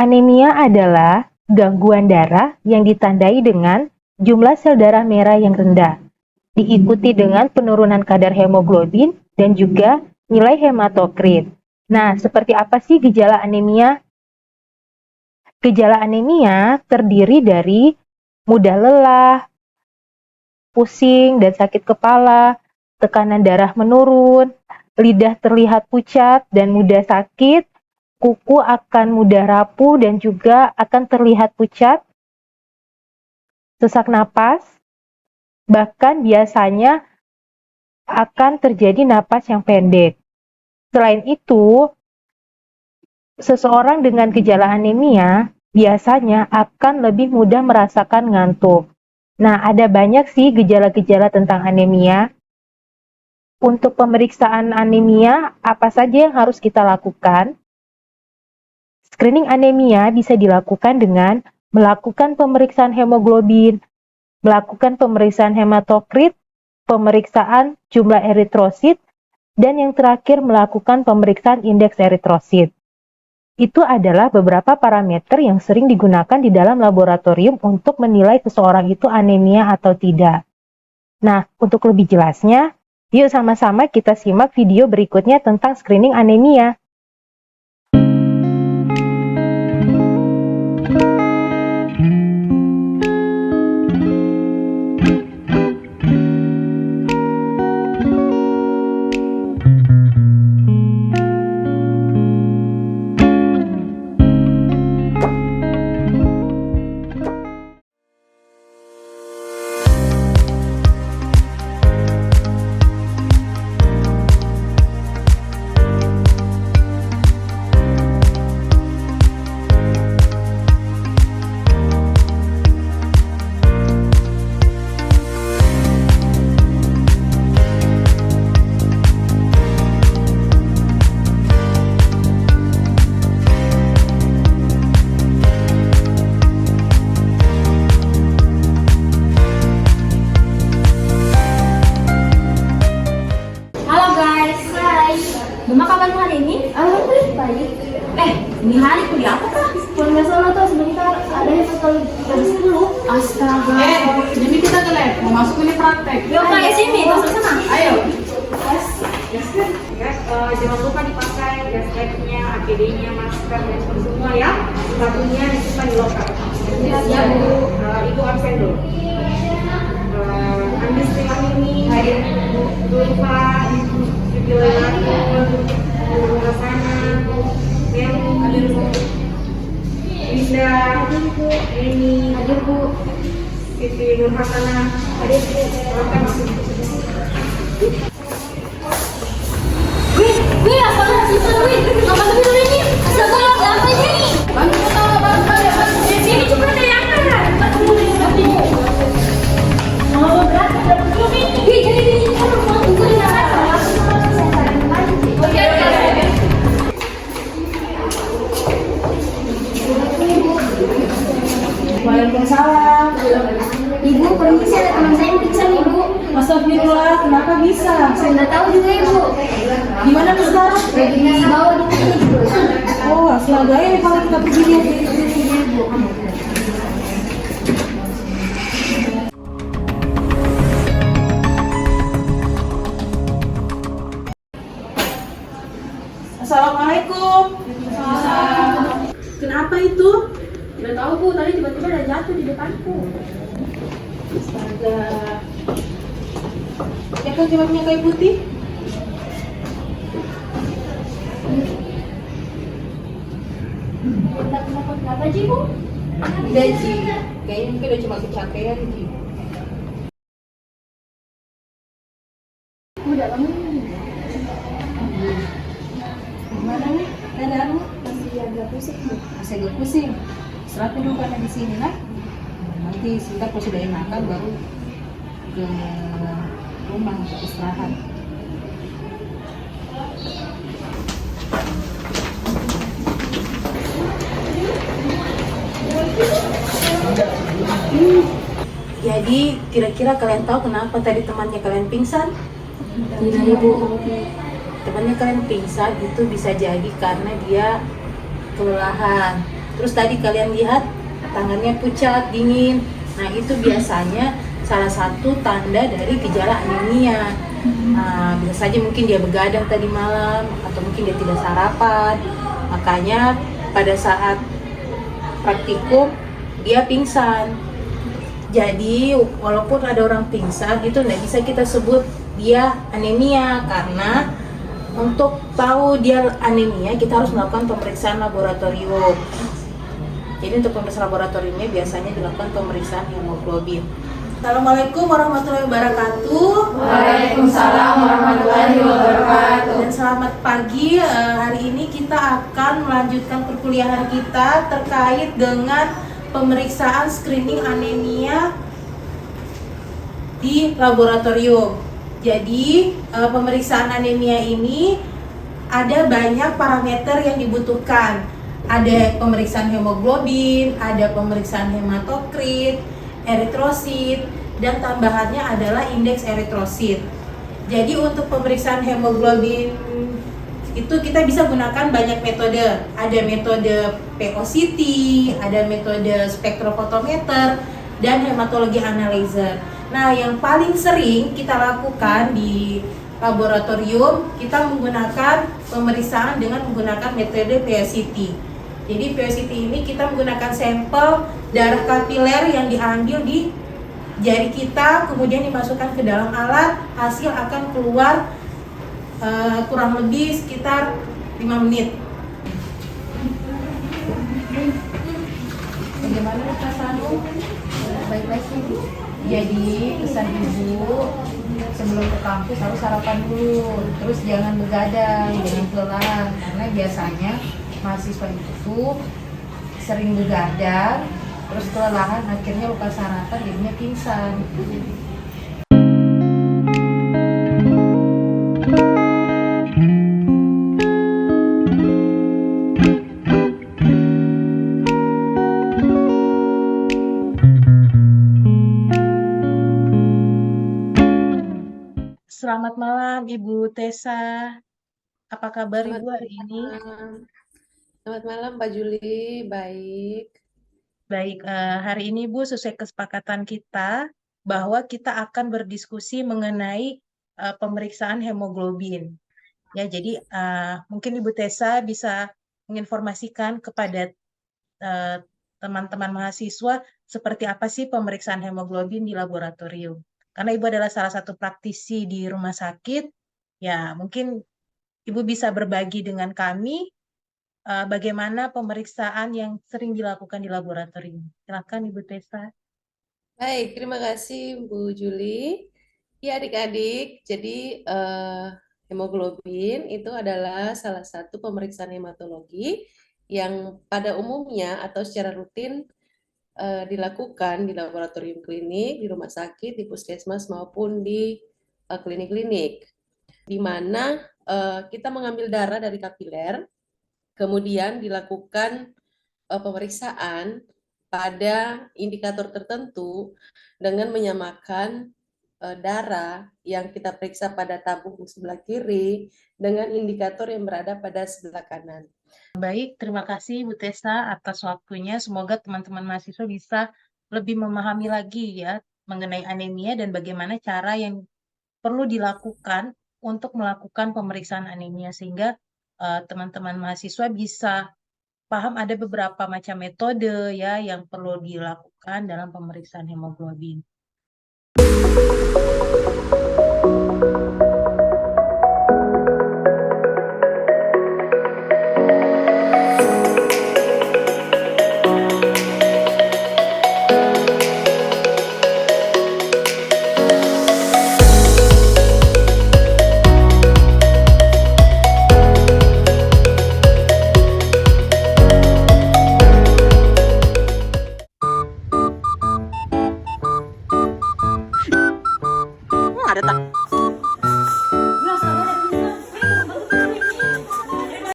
Anemia adalah gangguan darah yang ditandai dengan jumlah sel darah merah yang rendah, diikuti dengan penurunan kadar hemoglobin dan juga nilai hematokrit. Nah, seperti apa sih gejala anemia? Gejala anemia terdiri dari mudah lelah, pusing dan sakit kepala, tekanan darah menurun, lidah terlihat pucat dan mudah sakit, kuku akan mudah rapuh dan juga akan terlihat pucat, sesak napas, bahkan biasanya akan terjadi napas yang pendek. Selain itu, seseorang dengan gejala anemia biasanya akan lebih mudah merasakan ngantuk. Nah, ada banyak sih gejala-gejala tentang anemia. Untuk pemeriksaan anemia, apa saja yang harus kita lakukan? Screening anemia bisa dilakukan dengan melakukan pemeriksaan hemoglobin, melakukan pemeriksaan hematokrit, pemeriksaan jumlah eritrosit, dan yang terakhir melakukan pemeriksaan indeks eritrosit. Itu adalah beberapa parameter yang sering digunakan di dalam laboratorium untuk menilai seseorang itu anemia atau tidak. Nah, untuk lebih jelasnya, yuk sama-sama kita simak video berikutnya tentang screening anemia. Halo guys, Mama kapan hari ini? Alhamdulillah baik. Ini hari kuliah apa kah? Pulang ke sana tuh sebentar, ada yang sekali jam 10. Astaga. Jadi kita ke lab, mau masuk ini praktek. Yuk kayak sini, masuk sana. Ayo. Jangan lupa dipakai gas labnya, APD-nya, masker, dan semua ya. Satunya disimpan di loker. Ya Bu, Ibu absen dulu. Ambil setelah ini hadir Bu Iva, Video Lelatun, Bu Rasana, Melu, Linda, Eni, hadir Bu, Siti Nur Hasana, hadir Bu, silakan masuk. Wih, apa lagi sih? Apa dulu ini? Astaga, apa ini? Bantu Sini cuma ada yang kan? Oh, berapa dapat belum ini? Jadi ini harus mau tunggu di sana. Oke. Waalaikumsalam. Ibu, permisi ada teman saya yang pingsan ibu. Astagfirullah, kenapa bisa? Saya nggak tahu juga ibu. Gimana nih sekarang? Lagi di bawah di sini ibu. Oh, astaga ini kalau kita pergi lihat ibu. Assalamualaikum. Kenapa itu? Udah tahu Bu, tadi tiba-tiba ada jatuh di depanku. Astaga. Ya kan cuma punya kayu putih. Kenapa sih bu? Udah Ci, kayaknya mungkin udah cuma kecapean Ci. Udah kamu Gimana nih? Keadaanmu? masih agak pusing bu. Masih agak pusing. Istirahat dulu karena di sini lah. Nanti sebentar kalau sudah enakan baru ke rumah untuk istirahat. Jadi kira-kira kalian tahu kenapa tadi temannya kalian pingsan? Tidak ibu. Temannya kalian pingsan itu bisa jadi karena dia kelelahan. Terus tadi kalian lihat tangannya pucat, dingin. Nah, itu biasanya salah satu tanda dari gejala anemia. Bisa saja mungkin dia begadang tadi malam, atau mungkin dia tidak sarapan. Makanya pada saat praktikum dia pingsan. Jadi walaupun ada orang pingsan itu nggak bisa kita sebut dia anemia, karena untuk tahu dia anemia kita harus melakukan pemeriksaan laboratorium. Jadi untuk pemeriksaan laboratoriumnya biasanya dilakukan pemeriksaan hemoglobin. Assalamualaikum warahmatullahi wabarakatuh. Waalaikumsalam warahmatullahi wabarakatuh. Dan selamat pagi. Hari ini kita akan melanjutkan perkuliahan kita terkait dengan pemeriksaan screening anemia di laboratorium. Jadi pemeriksaan anemia ini ada banyak parameter yang dibutuhkan. Ada pemeriksaan hemoglobin, ada pemeriksaan hematokrit, eritrosit, dan tambahannya adalah indeks eritrosit. Jadi untuk pemeriksaan hemoglobin itu kita bisa gunakan banyak metode. Ada metode POCT, ada metode spektrofotometer, dan hematologi analyzer. Nah, yang paling sering kita lakukan di laboratorium, kita menggunakan pemeriksaan dengan menggunakan metode POCT. Jadi POCT ini kita menggunakan sampel darah kapiler yang diambil di jari kita, kemudian dimasukkan ke dalam alat, hasil akan keluar kurang lebih sekitar 5 menit. Bagaimana perasaanmu? Baik-baik sih. Jadi pesan ibu, sebelum ke kampus harus sarapan dulu, terus jangan begadang, jangan kelelahan, karena biasanya mahasiswa itu sering begadang, terus kelelahan, akhirnya lupa sarapan, jadinya pingsan. Selamat malam Ibu Tessa. Apa kabar Ibu hari ini? Selamat malam Mbak Juli, baik. Baik, hari ini Bu sesuai kesepakatan kita bahwa kita akan berdiskusi mengenai pemeriksaan hemoglobin. Ya, jadi mungkin Ibu Tessa bisa menginformasikan kepada teman-teman mahasiswa seperti apa sih pemeriksaan hemoglobin di laboratorium. Karena Ibu adalah salah satu praktisi di rumah sakit, ya mungkin Ibu bisa berbagi dengan kami bagaimana pemeriksaan yang sering dilakukan di laboratorium. Silakan Ibu Tessa. Baik, terima kasih Bu Juli. Ya adik-adik, jadi hemoglobin itu adalah salah satu pemeriksaan hematologi yang pada umumnya atau secara rutin dilakukan di laboratorium klinik, di rumah sakit, di puskesmas maupun di klinik-klinik, di mana kita mengambil darah dari kapiler, kemudian dilakukan pemeriksaan pada indikator tertentu dengan menyamakan darah yang kita periksa pada tabung sebelah kiri dengan indikator yang berada pada sebelah kanan. Baik, terima kasih Bu Tessa atas waktunya. Semoga teman-teman mahasiswa bisa lebih memahami lagi ya mengenai anemia dan bagaimana cara yang perlu dilakukan untuk melakukan pemeriksaan anemia, sehingga teman-teman mahasiswa bisa paham ada beberapa macam metode ya yang perlu dilakukan dalam pemeriksaan hemoglobin.